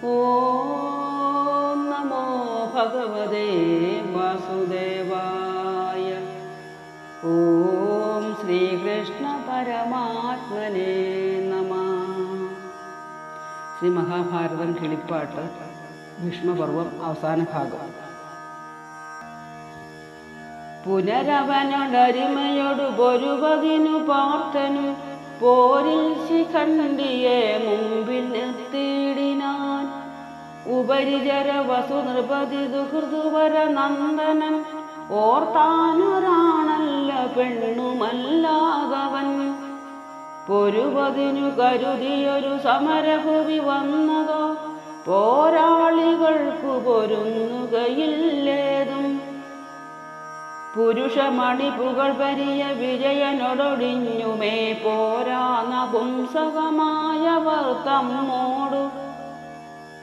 ഓം നമോ ഭഗവതേ വാസുദേവായ. ഓം ശ്രീകൃഷ്ണ പരമാത്മനേ നമഃ. ശ്രീ മഹാഭാരതം കിളിപ്പാട്ട് ഭീഷ്മപർവം അവസാന ഭാഗം. പുനരവനൊടരുമയോടു പൊരുവകിനു പാർത്ഥനു പോരിൽ ശിഖണ്ഡിയെ മുമ്പിൽ നിർത്തിയിടിനാൻ. ഉപരിചര വസുനൃപതി ദുഹൃദുവര നന്ദനൻ ഓർത്താനൊരാണല്ല പെണ്ണുമല്ലാതവൻ. പൊരുവതിനു കരുതിയൊരു സമരഭുവി വന്നതോ പോരാളികൾക്കു പൊരുന്നുകയില്ലേതും. പുരുഷമണിപുകൾ പരിയ വിജയനൊടൊടിഞ്ഞുമേ പോരാ നപുംസകമായവർ തമ്മോടു.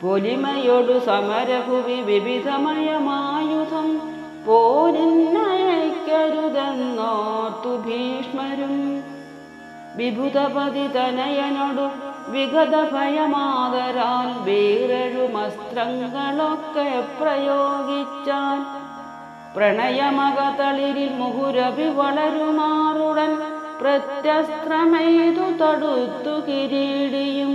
പൊലിമയൊടു സമരഭുവി വിവിധമയമായുധം പോരിന്നയക്കരുതെന്നോർത്തു ഭീഷ്മരും. വിഭുതപതി തനയനൊടു വിഗത ഭയമാതരാൽ വീരരുമസ്ത്രങ്ങളൊക്കെ പ്രയോഗിച്ചാൻ. പ്രണയമകതളിരിൽ മുഹുരഭി വളരുമാറുടൻ പ്രത്യസ്ത്രമെയ്തു തടുത്തു കിരീടിയും.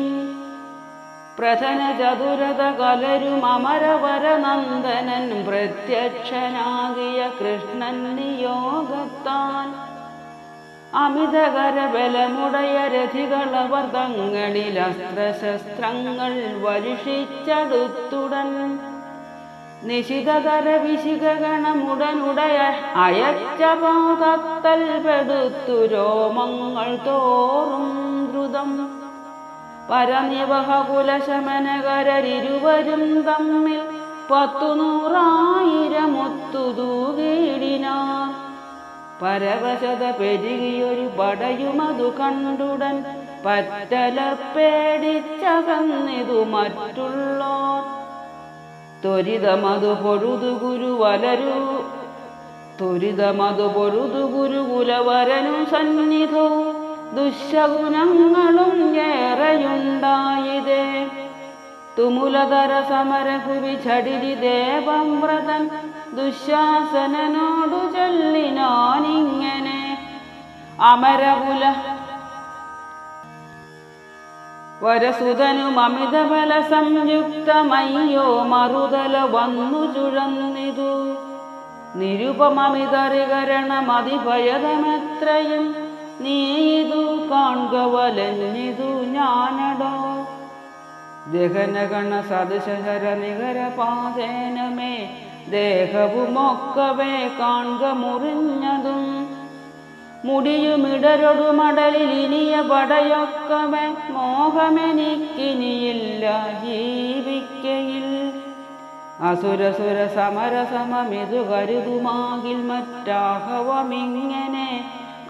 പ്രഥന ചതുരത കലരും അമരവരനന്ദനൻ പ്രത്യക്ഷനാകിയ കൃഷ്ണൻ നിയോഗത്താൽ. അമിതകര ബലമുടയ രഥികളവർ തങ്ങളിൽ അസ്ത്രശസ്ത്രങ്ങൾ വരുഷിച്ചടുത്തുടൻ. നിശിതതര വിശിഖഗണമുടനുടയ അയച്ച പാദത്തൽ പെടുത്തു രോമങ്ങൾ തോറും ദ്രുതം. പരനിവഹകുലശമനകരരിരുവരും തമ്മിൽ 100,000 തൂകിയിടിനാർ. പരവശത പെരുകിയൊരു പടയുമതു കണ്ടുടൻ പറ്റലർ പേടിച്ചകന്നിതു മറ്റുള്ളോർ. ത്വരിതമതു പൊഴുതു ഗുരുകുലവരനു സന്നിധോ ദുശകുനങ്ങളും ഏറെയുണ്ടായിതേ. തുമുലതര സമരഭുവി ചടിരി ദേവം വ്രതൻ ദുശാസനോടു ചൊല്ലിനാനിങ്ങനെ. അമരകുല വരസുതനും അമിതബല സംയുക്തമയ്യോ മറുതല വന്നു ചുഴന്നിതു. നിരുപമമിതറികരണമതിഭയതമെത്രയും നീതു കാൺക വലഞ്ഞിതു ഞാനടോ. ദഹനഗണ സദൃശര നികരപാതേനമേ ദേഹവുമൊക്കവേ കാൺക മുറിഞ്ഞതും. മുടിയുമിടരൊടു മടലിൽ ഇനിയ പടയൊക്കവേ മോഹമെനിക്കിനിയില്ല ജീവിക്കയിൽ. അസുരസുര സമരസമമിതു കരുതുമാകിൽ മറ്റാഹവമിങ്ങനെ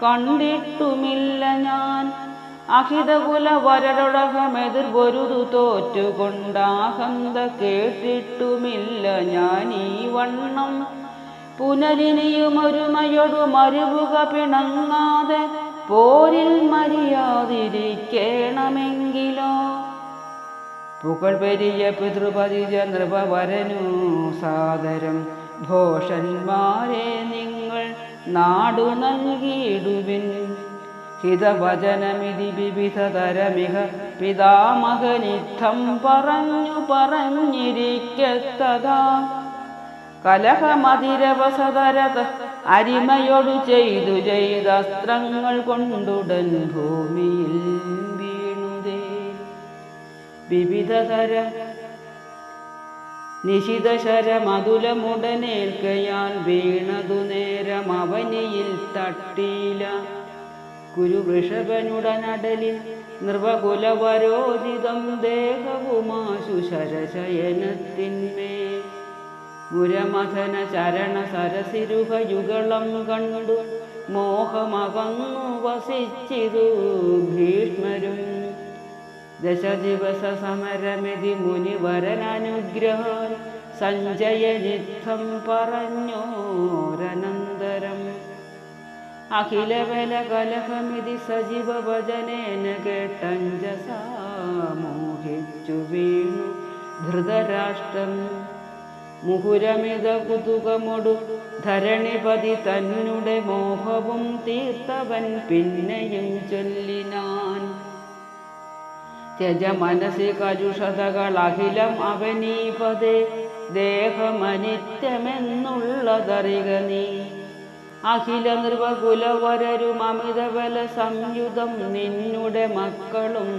കണ്ടിട്ടുമില്ല ഞാൻ. അഹിതകുല വരടൊടകമെതിർ പൊരുതു തോറ്റുകൊണ്ടാഹന്ത കേട്ടിട്ടുമില്ല ഞാൻ ഈ വണ്ണം. പുനരിനിയുമൊരുമയൊടു മരുവുക പിണങ്ങാതെ പോരിൽ മരിയാതിരിക്കണമെങ്കിലോ. പുകൾ പെരിയ പിതൃപതി നൃപവരനു സാദരം ഭോഷന്മാരെ നിങ്ങൾ നാടു നൽകിയിടുവിൻ. ഹിതവചനമിതി വിവിധതരമിഹ പിതാമഹനിത്തം പറഞ്ഞിരിക്കത്തതാ. കലഹമതിരവസതരത അരിമയൊടു ചെയ്തസ്ത്രങ്ങൾ കൊണ്ടുടൻ ഭൂമിയിൽ വീണുതേ. വിവിധതര നിശിതശരമതുലമുടനേൽക്കയാൽ വീണതു നേരം അവനിയിൽ തട്ടീല. കുരുവൃഷഭനുടനടലിൽ നൃപകുലവരോചിതം ദേഹവുമാശു ശരശയനത്തിന്മേ. മുരമഥന ചരണ സരസിരുഹയുഗളം കണ്ടു മോഹമകന്നു വസിച്ചിതു ഭീഷ്മരും. ദശദിവസ സമരമിതി മുനിവരനനുഗ്രഹാൽ സഞ്ജയനിത്തം പറഞ്ഞോരനന്തരം. അഖിലബല കലഹമിതി സജീവ വചനേന കേട്ടഞ്ജസാ മോഹിച്ചു വീണു ധൃതരാഷ്ട്രം. മുഹുരമിത കുതുകമൊടു ധരണിപതി തന്നുടെ മോഹവും തീർത്തവൻ പിന്നെയും ചൊല്ലിനാൻ. ത്യജ മനസ്സി കലുഷതകളഖിലം അവനീപതേ, ദേഹമനിത്യമെന്നുള്ളതറിക നീ. അഖില നൃപകുലവരരും അമിതബല സംയുതം, നിന്നുടെ മക്കളും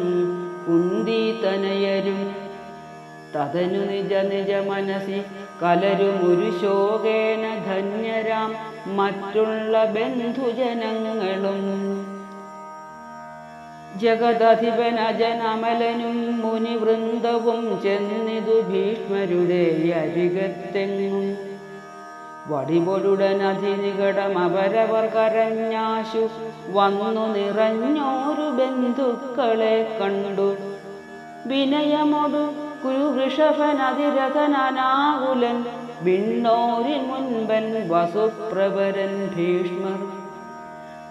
കുന്തിതനയരും. തതനു നിജ നിജ മനസ്സി കലരുമൊരു ശോകേന ധന്യരാം മറ്റുള്ള ബന്ധുജനങ്ങളും. ജഗദധിപനജനമലനും മുനിവൃന്ദവും ചെന്നിതു ഭീഷ്മരുടെ അരികത്തെങ്ങും. വടിപൊടുടനധിനികടം അവരവർ കരഞ്ഞാശു വന്നു നിറഞ്ഞോരു ബന്ധുക്കളെ കണ്ടു. വിനയമൊടു കുരുവൃഷഭനതിരഥനാകുലൻ, വിണ്ണോരിൻ മുൻപൻ വസുപ്രവരൻ ഭീഷ്മർ.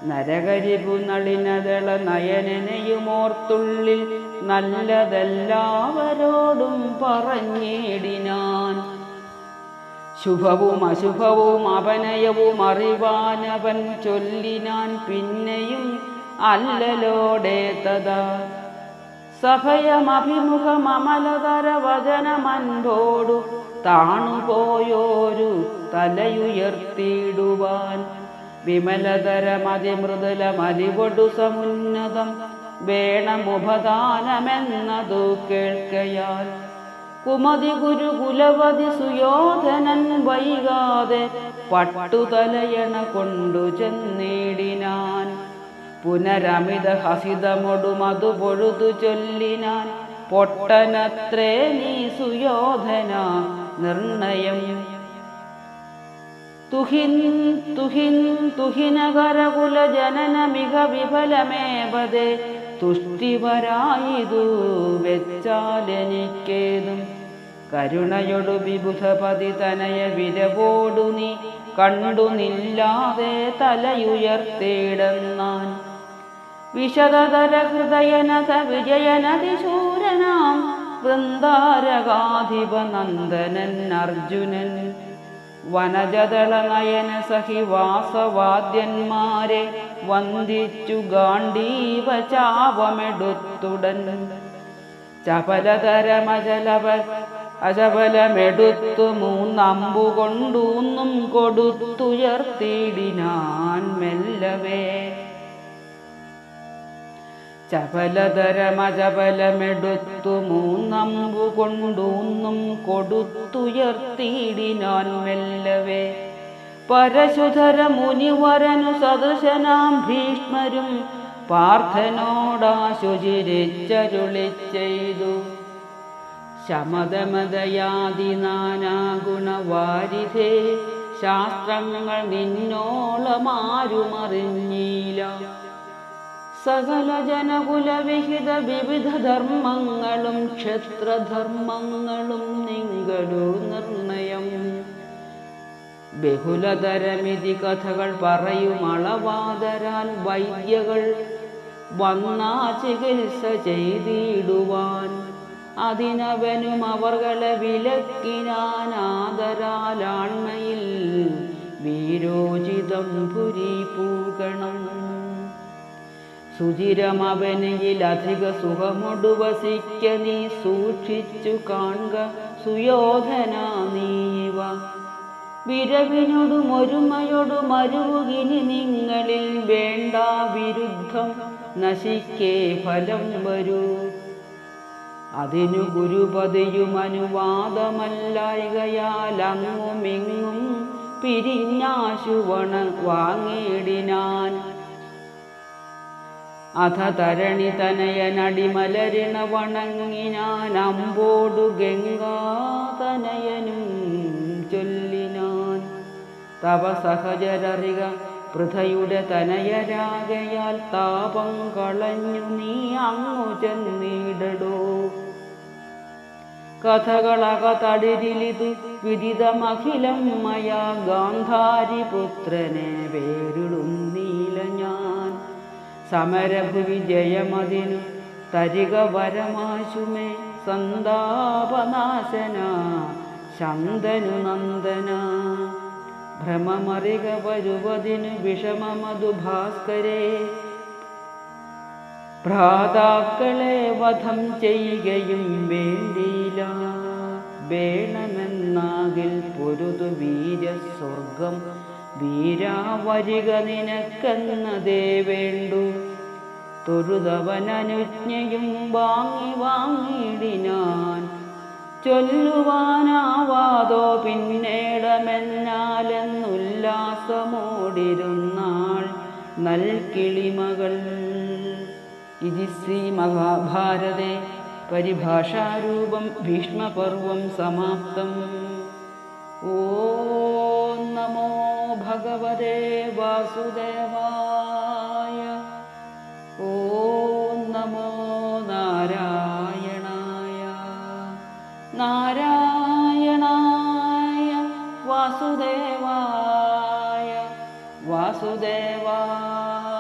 നരകരിപു നളിനദള നയനനെയുമോർത്തുള്ളിൽ നല്ലതെല്ലാവരോടും പറഞ്ഞിടിനാൻ. ശുഭവും അശുഭവും അപനയവും അറിവാനവൻ ചൊല്ലിനാൻ പിന്നെയും അല്ലലോടെ തഥാ. സഭയമഭിമുഖമലതര വചനമൻപോടു താണുപോയോരു തലയുയർത്തിയിടുവാൻ. വിമലതരമതിമൃദുലമലിവൊടു സമുന്നതം വേണമുപദാനമെന്നതു കേൾക്കയാൽ. കുമതി ഗുരുകുലവതി സുയോധനൻ വൈകാതെ പട്ടുതലയണ കൊണ്ടു ചെന്നിടിനാൻ. പുനരമിത ഹസിതമൊടു മധു പൊഴുതു ചൊല്ലിനാൻ, പൊട്ടനത്രേ നീ സുയോധന നിർണയം. തുഹിനകരകുല ജനനമിക വിഫലമേവതേ, തുഷ്ടിവരായിതു വെച്ചാലെനിക്കേതും. കരുണയൊടു വിബുധപതി തനയ വിരവോടു നീ കണ്ടു നില്ലാതെ തലയുയർത്തിയിടുന്നാൻ. വിശദതര ഹൃദയനത വിജയനതിശൂരനാം വൃന്ദാരകാധിപ നന്ദനൻ അർജുനൻ. വനജദള നയന സഖി വാസവാദ്യന്മാരെ വന്ദിച്ചു ഗാണ്ഡീവ ചാപമെടുത്തുടൻ. അചപലമെടുത്തു മൂന്നമ്പുകൊണ്ടൂന്നും കൊടുത്തുയർത്തിയിടിനാൻ മെല്ലവേ. ചപലതരമചപലമെടുത്തു മൂന്നമ്പുകൊണ്ടൂന്നും കൊടുത്തുയർത്തിയിടിനാൻ മെല്ലവേ. പരശുധര മുനിവരനു സദൃശനാം ഭീഷ്മരും പാർത്ഥനോടാശുചിരിച്ചരുളി ചെയ്തു. ശമദമദയാദി നാനാഗുണവാരിധേ, ശാസ്ത്രങ്ങൾ നിന്നോളമാരുമറിഞ്ഞീല. സകല ജനകുലവിഹിത വിവിധ ധർമ്മങ്ങളും ക്ഷത്രധർമ്മങ്ങളും നിങ്ങളു നിർണയം. ബഹുലതരമിതി കഥകൾ പറയുമളവാദരാൽ വൈദ്യകൾ വന്നാ ചികിത്സ ചെയ്തിടുവാൻ. അതിനവനും അവർകളെ വിലക്കിനാനാദരാലാൺമയിൽ വീരോചിതം പുരി പൂകണം. സുചിരമവനിയിലധിക സുഖമൊടു വസിക്ക നീ സൂക്ഷിച്ചു കാൺക സുയോധന നീവ. വിരവിനോടും ഒരുമയോടും അരുവുകിനി നിങ്ങളിൽ വേണ്ട വിരുദ്ധം നശിക്കേ ഫലം വരൂ. അതിനു ഗുരുപതിയും അനുവാദമല്ലായകയാൽ അങ്ങുമിങ്ങും പിരിഞ്ഞാശുവണ വാങ്ങിയിടിനാൻ. അധ തരണി തനയനടിമലരിണ വണങ്ങിനാൻ. അമ്പോടു ഗംഗാതനയനും ചൊല്ലിനാൻ, തവ സഹചരറിക പൃഥയുടെ തനയരാകയാൽ താപം കളഞ്ഞു നീ അങ്ങു ചെന്നിടടോ. കഥകളകതടിരിലിതു വിദിതമഖിലം മയാ, ഗാന്ധാരിപുത്രനെ വേറിടുന്നീല ഞാൻ. സമരഭുവി ജയമതിനു തരിക വരമാശുമേ, സന്താപനാശന ശന്തനു നന്ദന ഭ്രമമറിക വരുവതിനു വിഷമമതു ഭാസ്കരേ ഭ്രാതാക്കളെ വധം ചെയ്യുകയും വേണ്ടിയില്ല വേണമെന്നാകിൽ പൊരുതു വീരസ്വർഗം വീരാവരിക നിനക്കെന്നതേ വേണ്ടു തൊഴുതവനനുജ്ഞയും വാങ്ങിയിടിനാൻ ചൊല്ലുവാനാവാതോ പിന്നേടമെന്നാലെന്നുല്ലാസമോടിരുന്നാൾ നൽകിളിമകൾ. ഇതി ശ്രീ മഹാഭാരതേ പരിഭാഷാരൂപം ഭീഷ്മപർവം സമാപ്തം. ഓം നമോ ഭഗവതേ വാസുദേവായ. ഓം നമോ നാരായണായ. നാരായണായ വാസുദേവായ വാസുദേവായ